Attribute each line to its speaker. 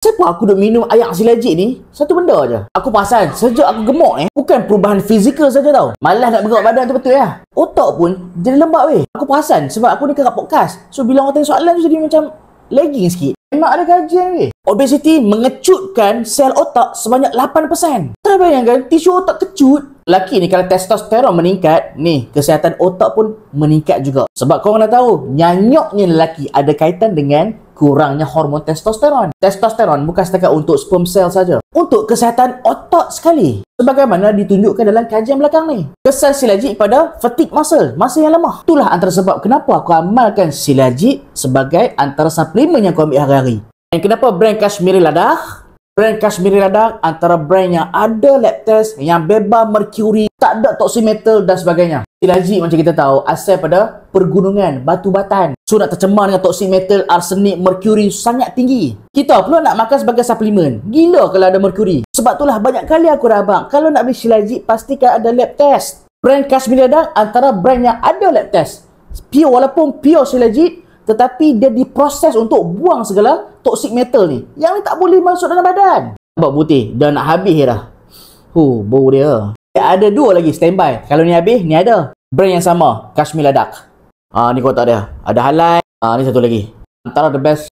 Speaker 1: Siapa aku duk minum air silajit ni? Satu benda je. Aku perasan sejak aku gemuk ni, bukan perubahan fizikal saja tau. Malas nak bergerak badan tu betul ya. Otak pun jadi lembab weh. Aku perasan sebab aku ni kerap podcast. So bila orang tanya soalan tu jadi macam lagging sikit. Memang ada kajian weh. Obesity mengecutkan sel otak sebanyak 8%. Tak bayangkan tisu otak kecut. Lelaki ni kalau testosteron meningkat, ni kesihatan otak pun meningkat juga. Sebab korang dah tahu, nyanyoknya lelaki ada kaitan dengan kurangnya hormon testosteron. Testosteron bukan setakat untuk sperm cell saja, untuk kesihatan otak sekali. Sebagaimana ditunjukkan dalam kajian belakang ni. Kesan silajit pada fatigue muscle, masa yang lemah. Itulah antara sebab kenapa aku amalkan silajit sebagai antara suplemen yang aku ambil hari-hari. Dan kenapa brand Kashmiri Ladakh? Brand Kashmiri Ladakh antara brand yang ada lab test, yang bebas merkuri, tak ada toximetal dan sebagainya. Silajit macam kita tahu asal pada pergunungan, batu batan. So nak tercemar dengan toximetal, arsenik, merkuri sangat tinggi. Kita perlu nak makan sebagai suplemen. Gila kalau ada merkuri. Sebab itulah banyak kali aku rabak, kalau nak beli silajit pastikan ada lab test. Brand Kashmiri Ladakh antara brand yang ada lab test. Pure, walaupun pure silajit, tetapi dia diproses untuk buang segala toxic metal ni. Yang ni tak boleh masuk dalam badan. Nampak putih, dah nak habis dah. Bau dia. Ada dua lagi standby. Kalau ni habis, ni ada. Brand yang sama, Kashmiri Ladakh. Ni kotak dia. Ada halal. Ni satu lagi. Antara the best